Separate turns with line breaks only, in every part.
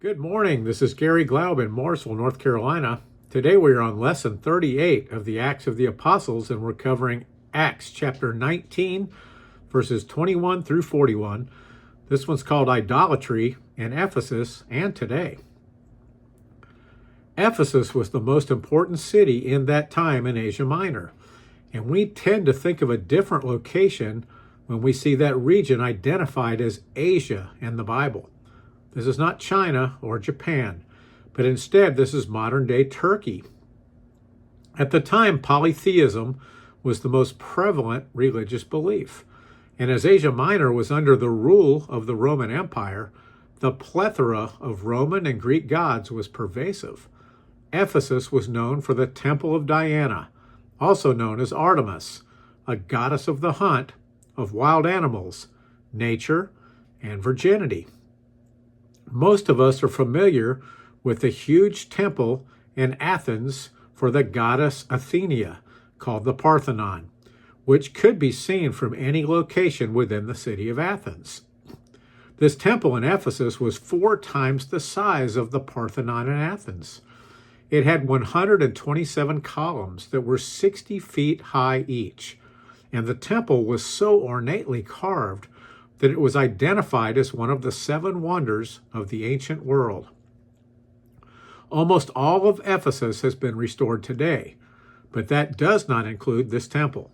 Good morning. This is Garry Glaub in Mooresville, North Carolina. Today we are on lesson 38 of the Acts of the Apostles, and we're covering Acts chapter 19, verses 21 through 41. This one's called Idolatry in Ephesus and Today. Ephesus was the most important city in that time in Asia Minor, and we tend to think of a different location when we see that region identified as Asia in the Bible. This is not China or Japan, but instead this is modern-day Turkey. At the time, polytheism was the most prevalent religious belief, and as Asia Minor was under the rule of the Roman Empire, the plethora of Roman and Greek gods was pervasive. Ephesus was known for the Temple of Diana, also known as Artemis, a goddess of the hunt, of wild animals, nature, and virginity. Most of us are familiar with the huge temple in Athens for the goddess Athena, called the Parthenon, which could be seen from any location within the city of Athens. This temple in Ephesus was 4 times the size of the Parthenon in Athens. It had 127 columns that were 60 feet high each, and the temple was so ornately carved that it was identified as one of the 7 wonders of the ancient world. Almost all of Ephesus has been restored today, but that does not include this temple.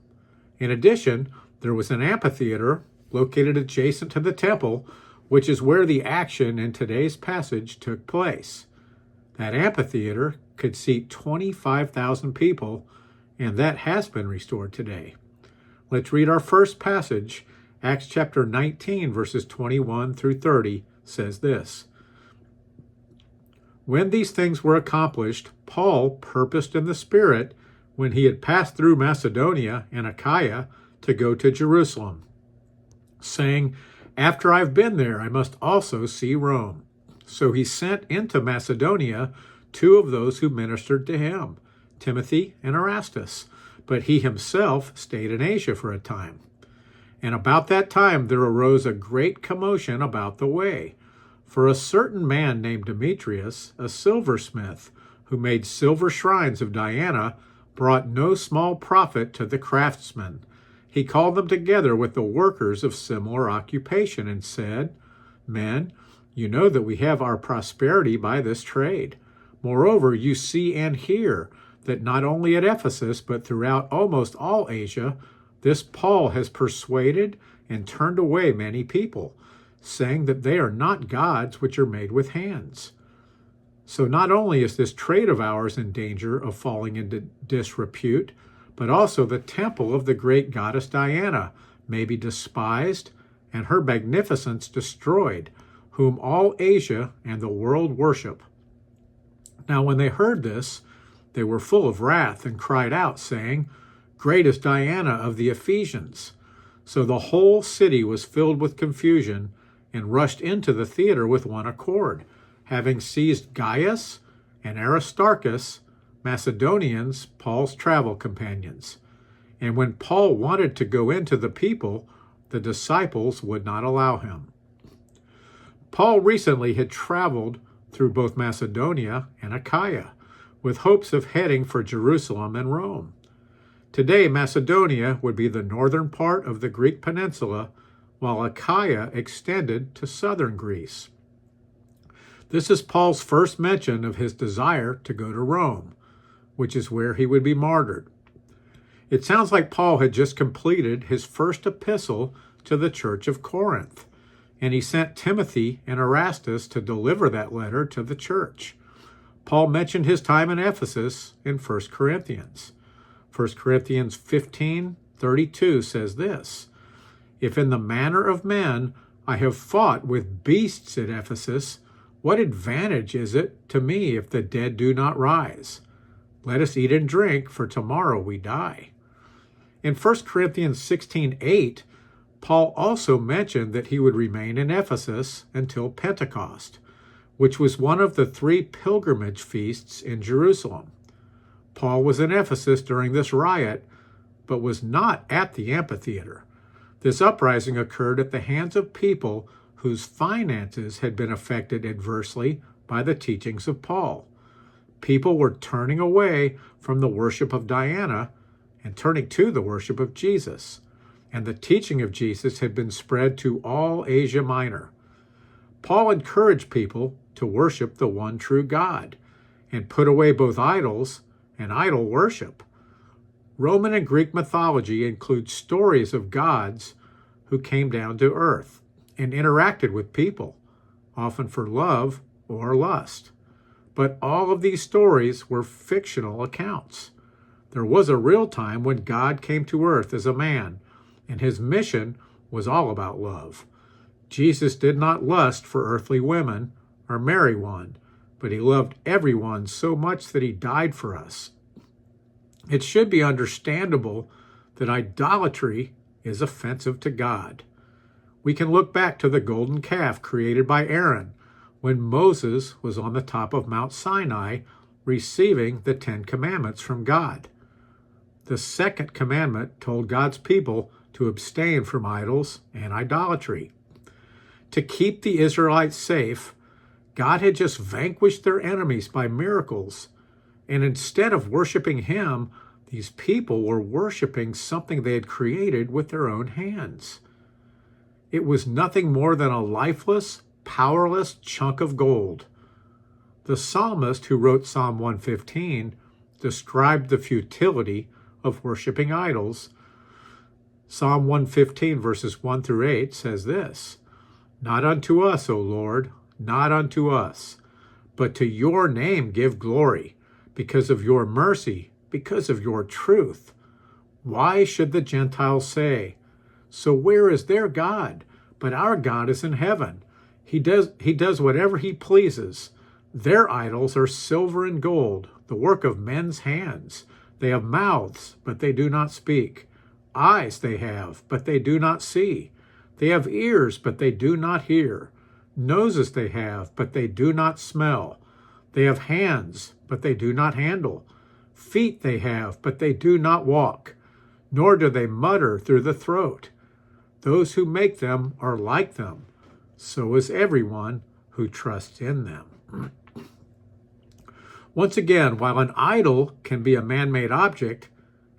In addition, there was an amphitheater located adjacent to the temple, which is where the action in today's passage took place. That amphitheater could seat 25,000 people, and that has been restored today. Let's read our first passage. Acts chapter 19, verses 21 through 30 says this. When these things were accomplished, Paul purposed in the Spirit, when he had passed through Macedonia and Achaia, to go to Jerusalem, saying, After I've been there, I must also see Rome. So he sent into Macedonia 2 of those who ministered to him, Timothy and Erastus, but he himself stayed in Asia for a time. And about that time there arose a great commotion about the way. For a certain man named Demetrius, a silversmith, who made silver shrines of Diana, brought no small profit to the craftsmen. He called them together with the workers of similar occupation and said, Men, you know that we have our prosperity by this trade. Moreover, you see and hear that not only at Ephesus, but throughout almost all Asia, this Paul has persuaded and turned away many people, saying that they are not gods which are made with hands. So not only is this trade of ours in danger of falling into disrepute, but also the temple of the great goddess Diana may be despised and her magnificence destroyed, whom all Asia and the world worship. Now when they heard this, they were full of wrath and cried out, saying, Great is Diana of the Ephesians. So the whole city was filled with confusion and rushed into the theater with one accord, having seized Gaius and Aristarchus, Macedonians, Paul's travel companions. And when Paul wanted to go into the people, the disciples would not allow him. Paul recently had traveled through both Macedonia and Achaia, with hopes of heading for Jerusalem and Rome. Today, Macedonia would be the northern part of the Greek peninsula, while Achaia extended to southern Greece. This is Paul's first mention of his desire to go to Rome, which is where he would be martyred. It sounds like Paul had just completed his first epistle to the church of Corinth, and he sent Timothy and Erastus to deliver that letter to the church. Paul mentioned his time in Ephesus in 1 Corinthians. 1 Corinthians 15:32 says this, If in the manner of men I have fought with beasts at Ephesus, what advantage is it to me if the dead do not rise? Let us eat and drink, for tomorrow we die. In 1 Corinthians 16:8, Paul also mentioned that he would remain in Ephesus until Pentecost, which was one of the 3 pilgrimage feasts in Jerusalem. Paul was in Ephesus during this riot, but was not at the amphitheater. This uprising occurred at the hands of people whose finances had been affected adversely by the teachings of Paul. People were turning away from the worship of Diana and turning to the worship of Jesus. And the teaching of Jesus had been spread to all Asia Minor. Paul encouraged people to worship the one true God and put away both idols and idol worship. Roman and Greek mythology includes stories of gods who came down to earth and interacted with people, often for love or lust. But all of these stories were fictional accounts. There was a real time when God came to earth as a man, and his mission was all about love. Jesus did not lust for earthly women or marry one, but he loved everyone so much that he died for us. It should be understandable that idolatry is offensive to God. We can look back to the golden calf created by Aaron when Moses was on the top of Mount Sinai receiving the 10 Commandments from God. The second commandment told God's people to abstain from idols and idolatry. To keep the Israelites safe, God had just vanquished their enemies by miracles, and instead of worshiping him, these people were worshiping something they had created with their own hands. It was nothing more than a lifeless, powerless chunk of gold. The psalmist who wrote Psalm 115 described the futility of worshiping idols. Psalm 115 verses 1 through 8 says this, "Not unto us, O Lord, not unto us, but to your name give glory, because of your mercy, because of your truth. Why should the Gentiles say, so where is their God? But our God is in heaven. He does whatever he pleases. Their idols are silver and gold, the work of men's hands. They have mouths, but they do not speak. Eyes they have, but they do not see. They have ears, but they do not hear. Noses they have, but they do not smell. They have hands, but they do not handle. Feet they have, but they do not walk. Nor do they mutter through the throat. Those who make them are like them. So is everyone who trusts in them." Once again, while an idol can be a man-made object,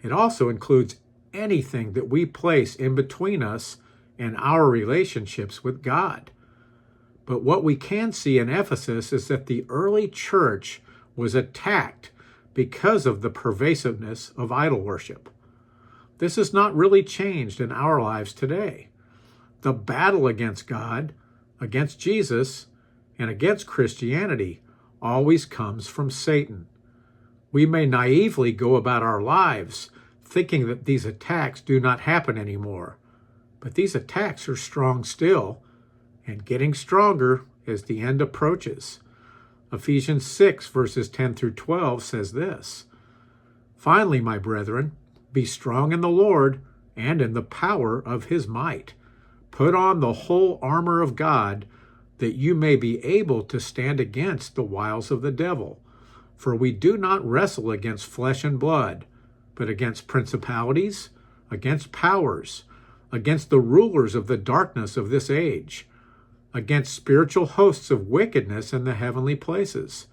it also includes anything that we place in between us and our relationships with God. But what we can see in Ephesus is that the early church was attacked because of the pervasiveness of idol worship. This has not really changed in our lives today. The battle against God, against Jesus, and against Christianity always comes from Satan. We may naively go about our lives thinking that these attacks do not happen anymore, but these attacks are strong still and getting stronger as the end approaches. Ephesians 6 verses 10 through 12 says this, "Finally, my brethren, be strong in the Lord and in the power of his might. Put on the whole armor of God, that you may be able to stand against the wiles of the devil. For we do not wrestle against flesh and blood, but against principalities, against powers, against the rulers of the darkness of this age, against spiritual hosts of wickedness in the heavenly places.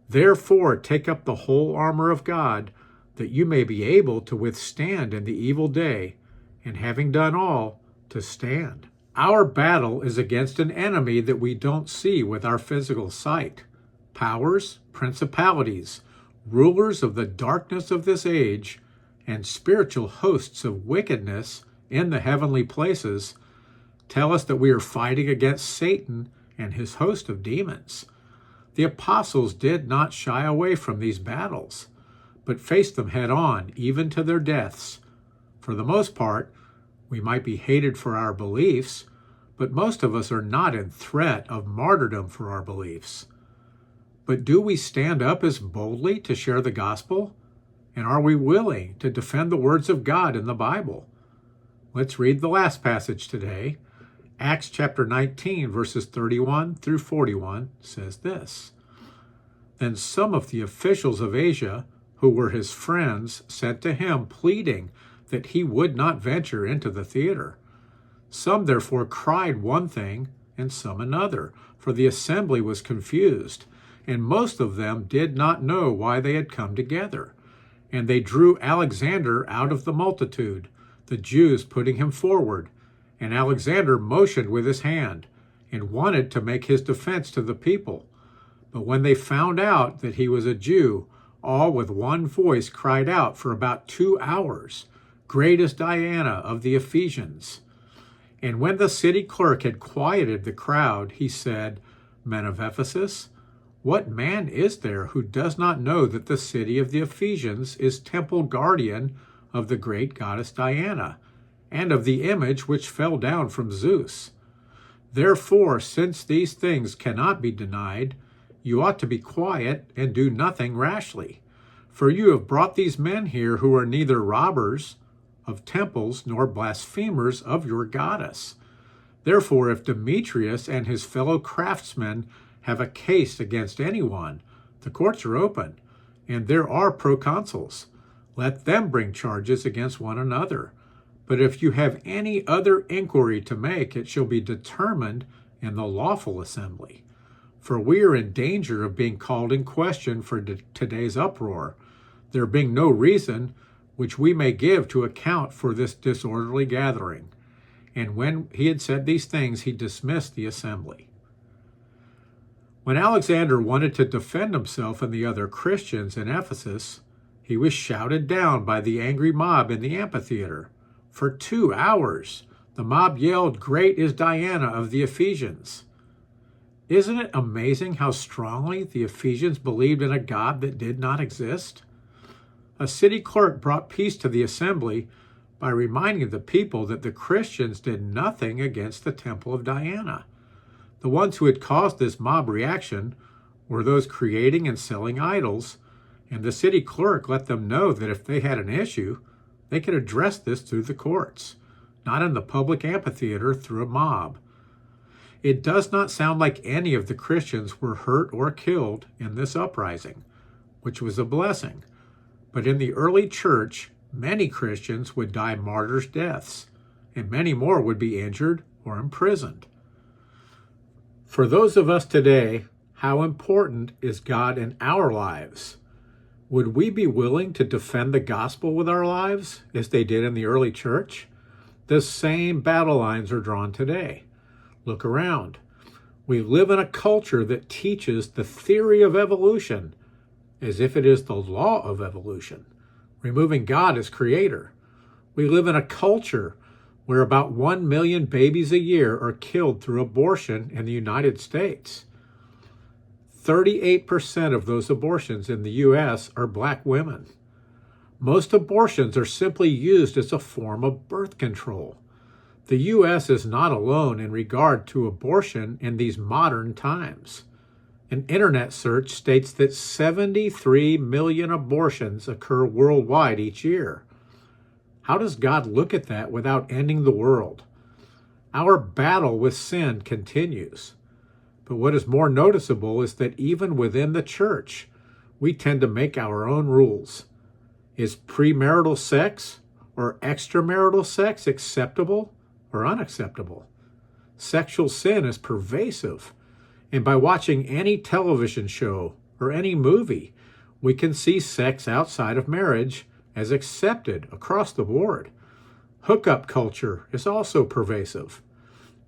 Therefore take up the whole armor of God, that you may be able to withstand in the evil day, and having done all, to stand." Our battle is against an enemy that we don't see with our physical sight. Powers, principalities, rulers of the darkness of this age, and spiritual hosts of wickedness in the heavenly places tell us that we are fighting against Satan and his host of demons. The apostles did not shy away from these battles, but faced them head on, even to their deaths. For the most part, we might be hated for our beliefs, but most of us are not in threat of martyrdom for our beliefs. But do we stand up as boldly to share the gospel? And are we willing to defend the words of God in the Bible? Let's read the last passage today. Acts chapter 19, verses 31 through 41 says this, "Then some of the officials of Asia, who were his friends, sent to him, pleading that he would not venture into the theater. Some therefore cried one thing, and some another, for the assembly was confused. and most of them did not know why they had come together. And they drew Alexander out of the multitude, the Jews putting him forward. And Alexander motioned with his hand, and wanted to make his defense to the people. But when they found out that he was a Jew, all with one voice cried out for about 2 hours, "Great is Diana of the Ephesians." And when the city clerk had quieted the crowd, he said, "Men of Ephesus, what man is there who does not know that the city of the Ephesians is temple guardian of the great goddess Diana, and of the image which fell down from Zeus? Therefore, since these things cannot be denied, you ought to be quiet and do nothing rashly. For you have brought these men here who are neither robbers of temples nor blasphemers of your goddess. Therefore, if Demetrius and his fellow craftsmen have a case against anyone, the courts are open, and there are proconsuls. Let them bring charges against one another. But if you have any other inquiry to make, it shall be determined in the lawful assembly. For we are in danger of being called in question for today's uproar, there being no reason which we may give to account for this disorderly gathering." And when he had said these things, he dismissed the assembly. When Alexander wanted to defend himself and the other Christians in Ephesus, he was shouted down by the angry mob in the amphitheater. For 2 hours, the mob yelled, "Great is Diana of the Ephesians." Isn't it amazing how strongly the Ephesians believed in a god that did not exist? A city clerk brought peace to the assembly by reminding the people that the Christians did nothing against the temple of Diana. The ones who had caused this mob reaction were those creating and selling idols, and the city clerk let them know that if they had an issue, they could address this through the courts, not in the public amphitheater through a mob. It does not sound like any of the Christians were hurt or killed in this uprising, which was a blessing. But in the early church, many Christians would die martyrs' deaths, and many more would be injured or imprisoned. For those of us today, how important is God in our lives? Would we be willing to defend the gospel with our lives as they did in the early church? The same battle lines are drawn today. Look around. We live in a culture that teaches the theory of evolution as if it is the law of evolution, removing God as creator. We live in a culture where about 1 million babies a year are killed through abortion in the United States. 38% of those abortions in the U.S. are black women. Most abortions are simply used as a form of birth control. The U.S. is not alone in regard to abortion in these modern times. An internet search states that 73 million abortions occur worldwide each year. How does God look at that without ending the world? Our battle with sin continues. But what is more noticeable is that even within the church, we tend to make our own rules. Is premarital sex or extramarital sex acceptable or unacceptable? Sexual sin is pervasive. And by watching any television show or any movie, we can see sex outside of marriage as accepted across the board. Hookup culture is also pervasive.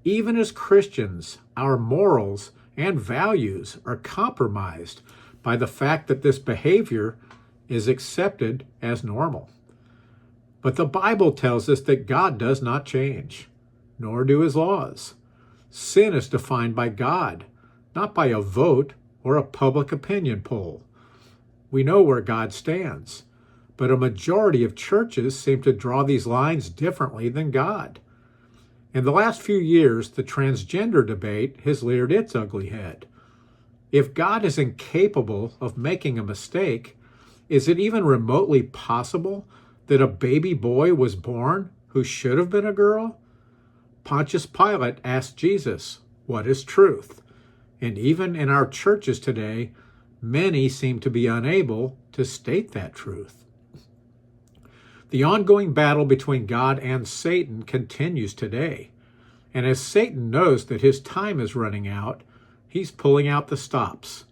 Even as Christians, our morals and values are compromised by the fact that this behavior is accepted as normal. But the Bible tells us that God does not change, nor do his laws. Sin is defined by God, not by a vote or a public opinion poll. We know where God stands, but a majority of churches seem to draw these lines differently than God. In the last few years, the transgender debate has reared its ugly head. If God is incapable of making a mistake, is it even remotely possible that a baby boy was born who should have been a girl? Pontius Pilate asked Jesus, "What is truth?" And even in our churches today, many seem to be unable to state that truth. The ongoing battle between God and Satan continues today. And as Satan knows that his time is running out, he's pulling out the stops.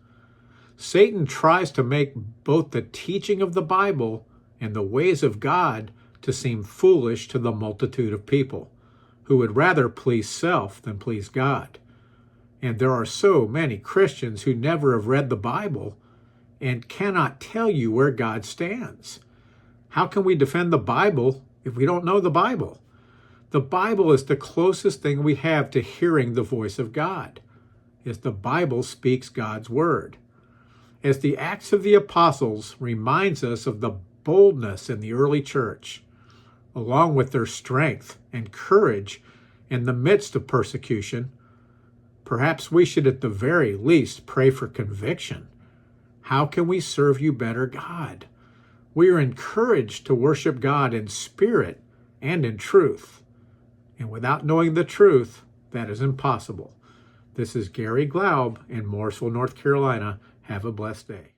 Satan tries to make both the teaching of the Bible and the ways of God to seem foolish to the multitude of people who would rather please self than please God. And there are so many Christians who never have read the Bible and cannot tell you where God stands. How can we defend the Bible if we don't know the Bible? The Bible is the closest thing we have to hearing the voice of God, as the Bible speaks God's word. As the Acts of the Apostles reminds us of the boldness in the early church, along with their strength and courage in the midst of persecution, perhaps we should at the very least pray for conviction. How can we serve you better, God? We are encouraged to worship God in spirit and in truth. And without knowing the truth, that is impossible. This is Garry Glaub in Mooresville, North Carolina. Have a blessed day.